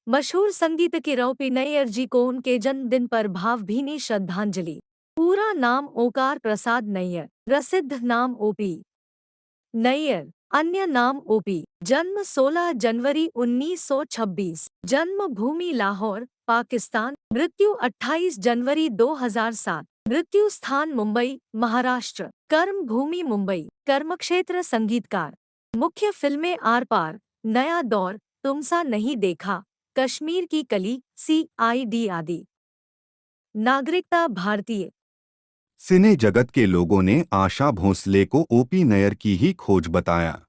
मशहूर संगीतकार ओपी नैयर जी को उनके जन्मदिन पर भावभीनी श्रद्धांजलि। पूरा नाम ओंकार प्रसाद नैयर, प्रसिद्ध नाम ओपी नैयर, अन्य नाम ओपी। जन्म 16 जनवरी 1926, जन्म भूमि लाहौर, पाकिस्तान। मृत्यु 28 जनवरी 2007, मृत्यु स्थान मुंबई, महाराष्ट्र। कर्म भूमि मुंबई, कर्मक्षेत्र संगीतकार। मुख्य फिल्में आर पार, नया दौर, तुमसा नहीं देखा, कश्मीर की कली, CID आदि। नागरिकता भारतीय। सिने जगत के लोगों ने आशा भोंसले को ओपी नैयर की ही खोज बताया।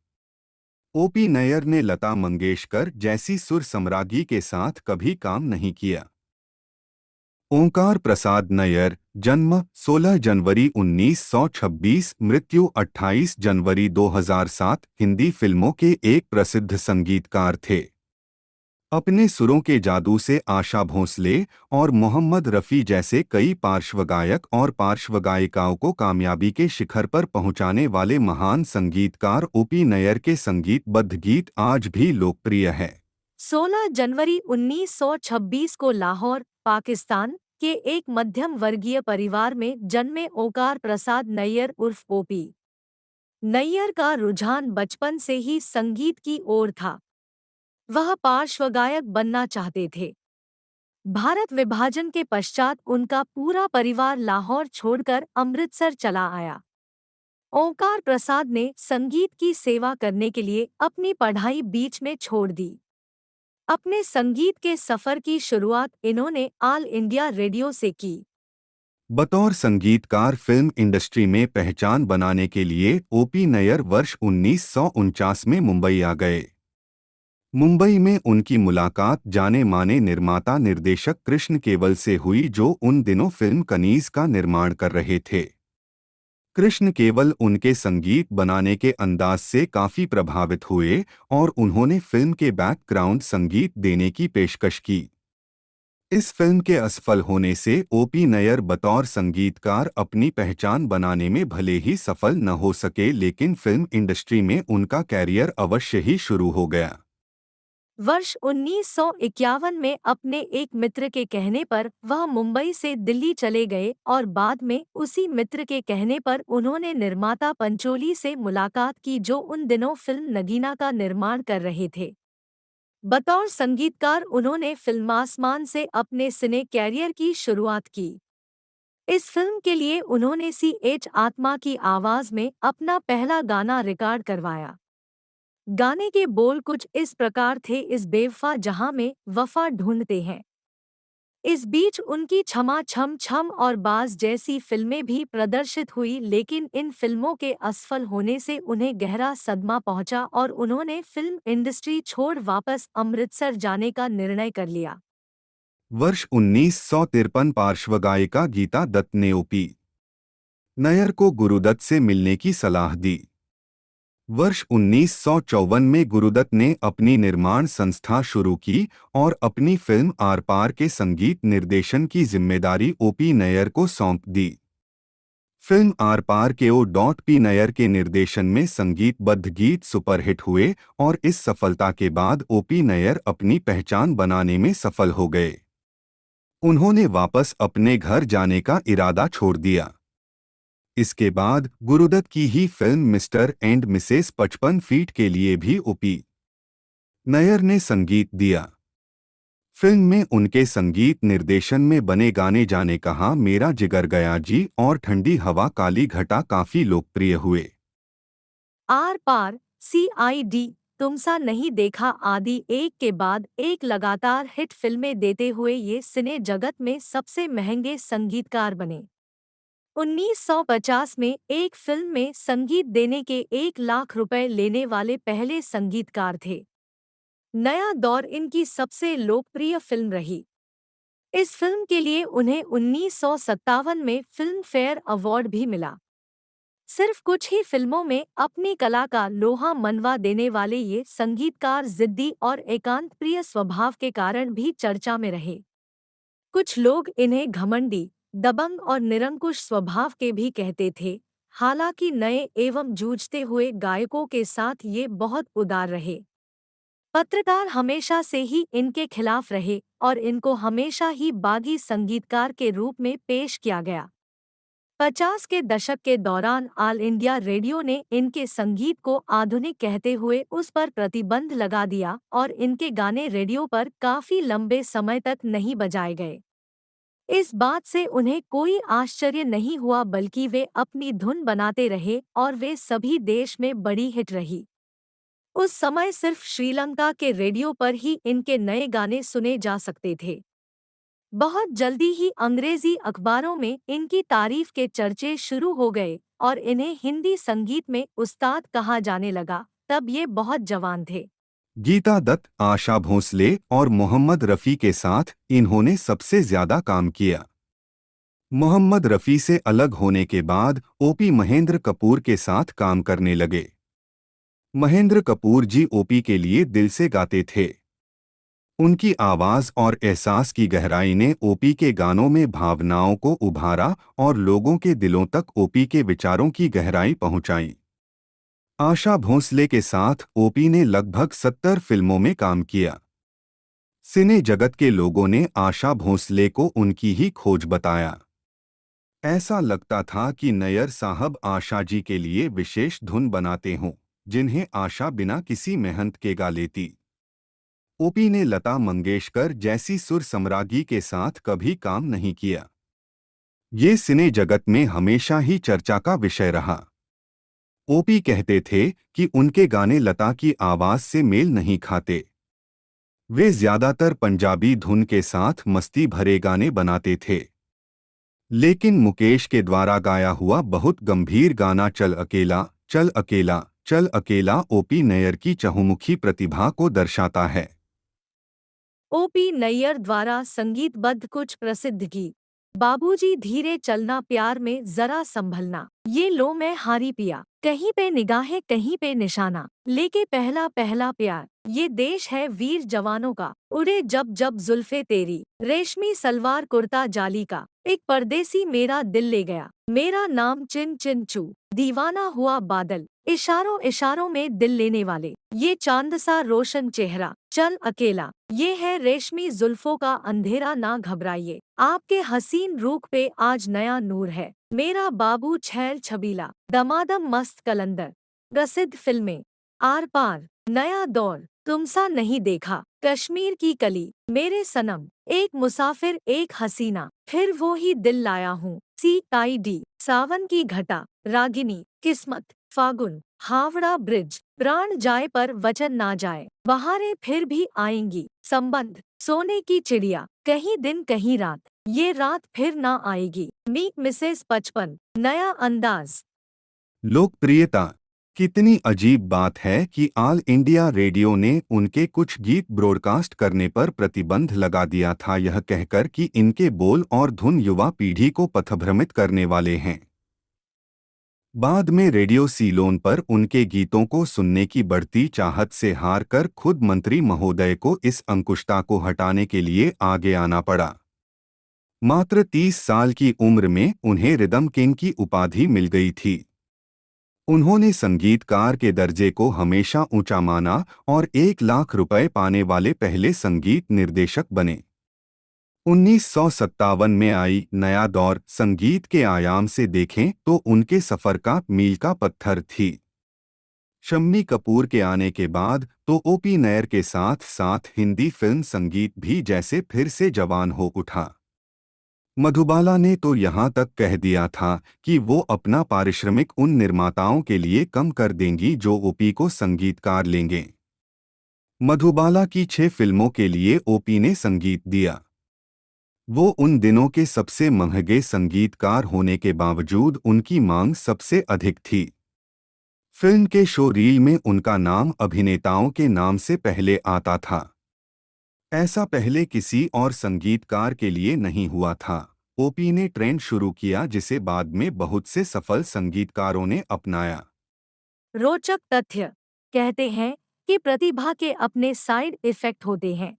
ओपी नैयर ने लता मंगेशकर जैसी सुर सम्राज्ञी के साथ कभी काम नहीं किया। ओंकार प्रसाद नैयर, जन्म 16 जनवरी 1926, मृत्यु 28 जनवरी 2007, हिंदी फिल्मों के एक प्रसिद्ध संगीतकार थे। अपने सुरों के जादू से आशा भोंसले और मोहम्मद रफ़ी जैसे कई पार्श्वगायक और पार्श्वगायिकाओं को कामयाबी के शिखर पर पहुंचाने वाले महान संगीतकार ओपी नैयर के संगीतबद्ध गीत आज भी लोकप्रिय हैं। 16 जनवरी 1926 को लाहौर, पाकिस्तान के एक मध्यम वर्गीय परिवार में जन्मे ओंकार प्रसाद नैयर उर्फ ओपी नैयर का रुझान बचपन से ही संगीत की ओर था। वह पार्श्वगायक बनना चाहते थे। भारत विभाजन के पश्चात उनका पूरा परिवार लाहौर छोड़कर अमृतसर चला आया। ओंकार प्रसाद ने संगीत की सेवा करने के लिए अपनी पढ़ाई बीच में छोड़ दी। अपने संगीत के सफर की शुरुआत इन्होंने ऑल इंडिया रेडियो से की। बतौर संगीतकार फिल्म इंडस्ट्री में पहचान बनाने के लिए ओपी नैयर वर्ष 1949 में मुंबई आ गए। मुंबई में उनकी मुलाकात जाने माने निर्माता निर्देशक कृष्ण केवल से हुई, जो उन दिनों फिल्म कनीज का निर्माण कर रहे थे। कृष्ण केवल उनके संगीत बनाने के अंदाज से काफी प्रभावित हुए और उन्होंने फिल्म के बैकग्राउंड संगीत देने की पेशकश की। इस फिल्म के असफल होने से ओपी नैयर बतौर संगीतकार अपनी पहचान बनाने में भले ही सफल न हो सके, लेकिन फिल्म इंडस्ट्री में उनका कैरियर अवश्य ही शुरू हो गया। वर्ष 1951 में अपने एक मित्र के कहने पर वह मुंबई से दिल्ली चले गए और बाद में उसी मित्र के कहने पर उन्होंने निर्माता पंचोली से मुलाकात की, जो उन दिनों फिल्म नगीना का निर्माण कर रहे थे। बतौर संगीतकार उन्होंने फिल्म आसमान से अपने सिने कैरियर की शुरुआत की। इस फिल्म के लिए उन्होंने CH आत्मा की आवाज में अपना पहला गाना रिकॉर्ड करवाया। गाने के बोल कुछ इस प्रकार थे, इस बेवफा जहां में वफा ढूंढते हैं। इस बीच उनकी क्षमा छम छम और बाज जैसी फिल्में भी प्रदर्शित हुई, लेकिन इन फिल्मों के असफल होने से उन्हें गहरा सदमा पहुंचा और उन्होंने फिल्म इंडस्ट्री छोड़ वापस अमृतसर जाने का निर्णय कर लिया। वर्ष 1953 पार्श्वगायिका गीता दत्त ने ओपी नैयर को गुरुदत्त से मिलने की सलाह दी। वर्ष 1954 में गुरुदत्त ने अपनी निर्माण संस्था शुरू की और अपनी फिल्म आर पार के संगीत निर्देशन की जिम्मेदारी ओपी नैयर को सौंप दी। फिल्म आर पार के O.P. नैयर के निर्देशन में संगीतबद्ध गीत सुपरहिट हुए और इस सफलता के बाद ओपी नैयर अपनी पहचान बनाने में सफल हो गए। उन्होंने वापस अपने घर जाने का इरादा छोड़ दिया। इसके बाद गुरुदत्त की ही film Mr and Mrs 55 feet के लिए भी ओपी नैयर ने संगीत दिया। फिल्म में उनके संगीत निर्देशन में बने गाने जाने कहाँ, मेरा जिगर गया जी और ठंडी हवा काली घटा काफी लोकप्रिय हुए। आर पार, CID, तुमसा नहीं देखा आदि एक के बाद एक लगातार हिट फिल्में देते हुए ये सिने जगत में सबसे महंगे संगीतकार बने। 1950 में एक फिल्म में संगीत देने के 1 लाख रुपए लेने वाले पहले संगीतकार थे। नया दौर इनकी सबसे लोकप्रिय फिल्म रही। इस फिल्म के लिए उन्हें 1957 में फिल्म फेयर अवार्ड भी मिला। सिर्फ कुछ ही फिल्मों में अपनी कला का लोहा मनवा देने वाले ये संगीतकार जिद्दी और एकांत प्रिय स्वभाव के कारण भी चर्चा में रहे। कुछ लोग इन्हें घमंडी, दबंग और निरंकुश स्वभाव के भी कहते थे। हालांकि नए एवं जूझते हुए गायकों के साथ ये बहुत उदार रहे। पत्रकार हमेशा से ही इनके खिलाफ रहे और इनको हमेशा ही बागी संगीतकार के रूप में पेश किया गया। 50 के दशक के दौरान ऑल इंडिया रेडियो ने इनके संगीत को आधुनिक कहते हुए उस पर प्रतिबंध लगा दिया और इनके गाने रेडियो पर काफी लंबे समय तक नहीं बजाए गए। इस बात से उन्हें कोई आश्चर्य नहीं हुआ, बल्कि वे अपनी धुन बनाते रहे और वे सभी देश में बड़ी हिट रही। उस समय सिर्फ श्रीलंका के रेडियो पर ही इनके नए गाने सुने जा सकते थे। बहुत जल्दी ही अंग्रेजी अखबारों में इनकी तारीफ के चर्चे शुरू हो गए और इन्हें हिंदी संगीत में उस्ताद कहा जाने लगा। तब ये बहुत जवान थे। गीता दत्त, आशा भोसले और मोहम्मद रफ़ी के साथ इन्होंने सबसे ज्यादा काम किया। मोहम्मद रफ़ी से अलग होने के बाद ओपी महेंद्र कपूर के साथ काम करने लगे। महेंद्र कपूर जी ओपी के लिए दिल से गाते थे। उनकी आवाज और एहसास की गहराई ने ओपी के गानों में भावनाओं को उभारा और लोगों के दिलों तक ओपी के विचारों की गहराई पहुंचाई। आशा भोसले के साथ ओपी ने लगभग 70 फिल्मों में काम किया। सिने जगत के लोगों ने आशा भोसले को उनकी ही खोज बताया। ऐसा लगता था कि नैयर साहब आशा जी के लिए विशेष धुन बनाते हों, जिन्हें आशा बिना किसी मेहनत के गा लेती। ओपी ने लता मंगेशकर जैसी सुर सम्राज्ञी के साथ कभी काम नहीं किया। ये सिने जगत में हमेशा ही चर्चा का विषय रहा। ओपी कहते थे कि उनके गाने लता की आवाज से मेल नहीं खाते। वे ज्यादातर पंजाबी धुन के साथ मस्ती भरे गाने बनाते थे। लेकिन मुकेश के द्वारा गाया हुआ बहुत गंभीर गाना चल अकेला चल अकेला चल अकेला ओपी नैयर की चहुमुखी प्रतिभा को दर्शाता है। ओपी नैयर द्वारा संगीतबद्ध कुछ प्रसिद्ध गीत: बाबूजी धीरे चलना, प्यार में जरा संभलना, ये लो मैं हारी पिया, कहीं पे निगाहें कहीं पे निशाना, लेके पहला पहला प्यार, ये देश है वीर जवानों का, उड़े जब जब जुल्फे तेरी, रेशमी सलवार कुर्ता जाली का, एक परदेसी मेरा दिल ले गया, मेरा नाम चिन चिन चू, दीवाना हुआ बादल, इशारों इशारों में दिल लेने वाले, ये चांद सा रोशन चेहरा, चल अकेला, ये है रेशमी जुल्फों का अंधेरा, ना घबराइए, आपके हसीन रूख पे आज नया नूर है, मेरा बाबू छैल छबीला, दमादम मस्त कलंदर। प्रसिद्ध फिल्में: आर पार, नया दौर, तुमसा नहीं देखा, कश्मीर की कली, मेरे सनम, एक मुसाफिर एक हसीना, फिर वो ही दिल लाया हूँ, CID, सावन की घटा, रागिनी, किस्मत, फागुन, हावड़ा ब्रिज, प्राण जाए पर वचन ना जाए, बहारें फिर भी आएंगी, संबंध, सोने की चिड़िया, कहीं दिन कहीं रात, ये रात फिर ना आएगी, मीक मिसेस 55, नया अंदाज। लोकप्रियता। कितनी अजीब बात है कि ऑल इंडिया रेडियो ने उनके कुछ गीत ब्रॉडकास्ट करने पर प्रतिबंध लगा दिया था, यह कहकर कि इनके बोल और धुन युवा पीढ़ी को पथभ्रमित करने वाले हैं। बाद में रेडियो सीलोन पर उनके गीतों को सुनने की बढ़ती चाहत से हार कर खुद मंत्री महोदय को इस अंकुशता को हटाने के लिए आगे आना पड़ा। मात्र 30 साल की उम्र में उन्हें रिदम किंग की उपाधि मिल गई थी। उन्होंने संगीतकार के दर्जे को हमेशा ऊंचा माना और 1 लाख रुपए पाने वाले पहले संगीत निर्देशक बने। 1957 में आई नया दौर संगीत के आयाम से देखें तो उनके सफर का मील का पत्थर थी। शम्मी कपूर के आने के बाद तो ओपी नैयर के साथ साथ हिंदी फिल्म संगीत भी जैसे फिर से जवान हो उठा। मधुबाला ने तो यहाँ तक कह दिया था कि वो अपना पारिश्रमिक उन निर्माताओं के लिए कम कर देंगी जो ओपी को संगीतकार लेंगे। मधुबाला की 6 फिल्मों के लिए ओपी ने संगीत दिया। वो उन दिनों के सबसे महंगे संगीतकार होने के बावजूद उनकी मांग सबसे अधिक थी। फिल्म के शो रील में उनका नाम अभिनेताओं के नाम से पहले आता था। ऐसा पहले किसी और संगीतकार के लिए नहीं हुआ था। ओपी ने ट्रेंड शुरू किया जिसे बाद में बहुत से सफल संगीतकारों ने अपनाया। रोचक तथ्य: कहते हैं कि प्रतिभा के अपने साइड इफेक्ट होते हैं।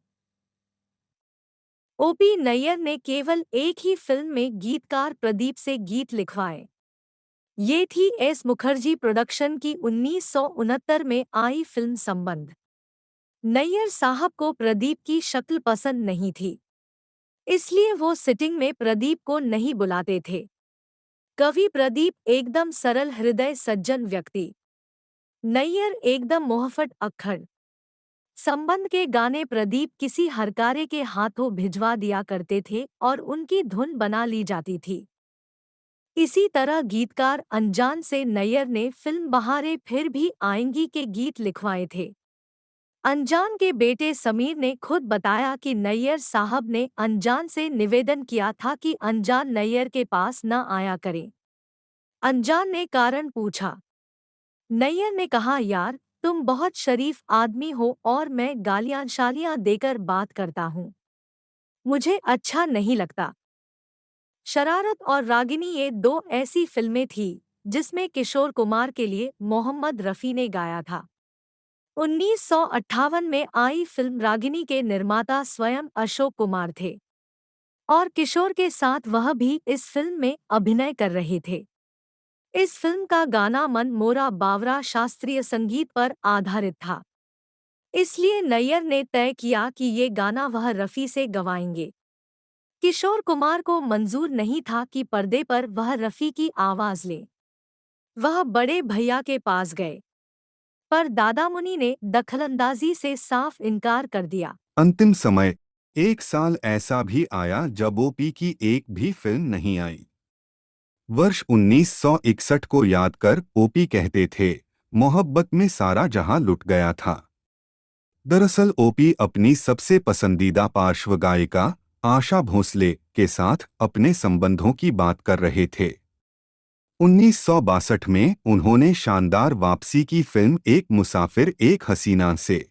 ओपी नैयर ने केवल एक ही फिल्म में गीतकार प्रदीप से गीत लिखवाए। ये थी एस मुखर्जी प्रोडक्शन की 1969 में आई फिल्म संबंध। नैयर साहब को प्रदीप की शक्ल पसंद नहीं थी, इसलिए वो सिटिंग में प्रदीप को नहीं बुलाते थे। कवि प्रदीप एकदम सरल हृदय सज्जन व्यक्ति, नैयर एकदम मोहफट अक्खड़। संबंध के गाने प्रदीप किसी हरकारे के हाथों भिजवा दिया करते थे और उनकी धुन बना ली जाती थी। इसी तरह गीतकार अनजान से नैयर ने फिल्म बहारें फिर भी आएंगी के गीत लिखवाए थे। अनजान के बेटे समीर ने खुद बताया कि नैयर साहब ने अनजान से निवेदन किया था कि अनजान नैयर के पास न आया करे। अनजान ने कारण पूछा। नैयर ने कहा, यार तुम बहुत शरीफ आदमी हो और मैं गालियां शालियां देकर बात करता हूँ, मुझे अच्छा नहीं लगता। शरारत और रागिनी ये दो ऐसी फिल्में थी जिसमें किशोर कुमार के लिए मोहम्मद रफ़ी ने गाया था। 1958 में आई फिल्म रागिनी के निर्माता स्वयं अशोक कुमार थे और किशोर के साथ वह भी इस फिल्म में अभिनय कर रहे थे। इस फिल्म का गाना मन मोरा बावरा शास्त्रीय संगीत पर आधारित था, इसलिए नैयर ने तय किया कि ये गाना वह रफ़ी से गवाएंगे। किशोर कुमार को मंजूर नहीं था कि पर्दे पर वह रफ़ी की आवाज़ ले। वह बड़े भैया के पास गए, पर दादामुनि ने दखलंदाजी से साफ इनकार कर दिया। अंतिम समय, एक साल ऐसा भी आया जब ओपी की एक भी फिल्म नहीं आई। वर्ष 1961 को याद कर ओपी कहते थे, मोहब्बत में सारा जहां लुट गया था। दरअसल ओपी अपनी सबसे पसंदीदा पार्श्व गायिका आशा भोसले के साथ अपने संबंधों की बात कर रहे थे। 1962 में उन्होंने शानदार वापसी की फिल्म एक मुसाफिर एक हसीना से।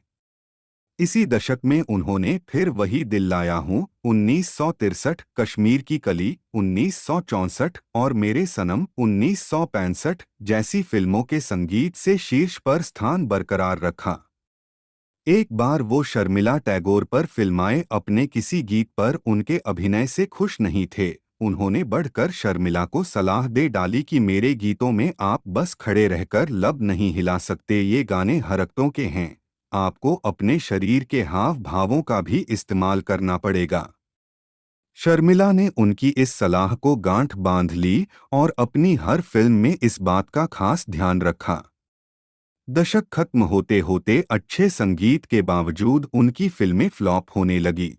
इसी दशक में उन्होंने फिर वही दिल लाया हूँ 1963, कश्मीर की कली 1964 और मेरे सनम 1965 जैसी फिल्मों के संगीत से शीर्ष पर स्थान बरकरार रखा। एक बार वो शर्मिला टैगोर पर फिल्माए अपने किसी गीत पर उनके अभिनय से खुश नहीं थे। उन्होंने बढ़कर शर्मिला को सलाह दे डाली कि मेरे गीतों में आप बस खड़े रहकर लब नहीं हिला सकते, ये गाने हरकतों के हैं, आपको अपने शरीर के हाव भावों का भी इस्तेमाल करना पड़ेगा। शर्मिला ने उनकी इस सलाह को गांठ बांध ली और अपनी हर फिल्म में इस बात का खास ध्यान रखा। दशक खत्म होते होते अच्छे संगीत के बावजूद उनकी फिल्में फ्लॉप होने लगी।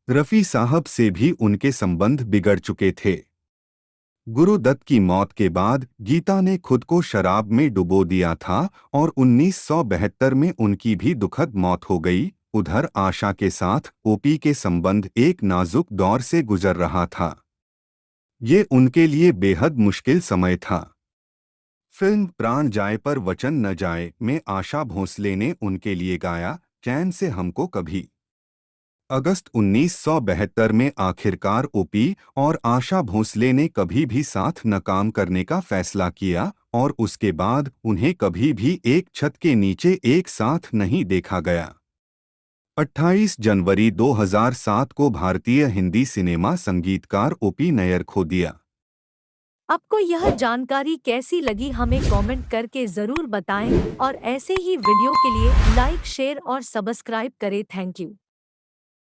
रफ़ी साहब से भी उनके संबंध बिगड़ चुके थे। गुरुदत्त की मौत के बाद गीता ने खुद को शराब में डुबो दिया था और 1972 में उनकी भी दुखद मौत हो गई। उधर आशा के साथ ओपी के संबंध एक नाजुक दौर से गुजर रहा था। ये उनके लिए बेहद मुश्किल समय था। फिल्म प्राण जाए पर वचन न जाए में आशा भोसले ने उनके लिए गाया, चैन से हमको कभी। अगस्त 1972 में आखिरकार ओपी और आशा भोसले ने कभी भी साथ न काम करने का फैसला किया और उसके बाद उन्हें कभी भी एक छत के नीचे एक साथ नहीं देखा गया। 28 जनवरी 2007 को भारतीय हिंदी सिनेमा संगीतकार ओपी नैयर खो दिया। आपको यह जानकारी कैसी लगी हमें कमेंट करके ज़रूर बताएं और ऐसे ही वीडियो के लिए लाइक, शेयर और सब्सक्राइब करें। Thank you.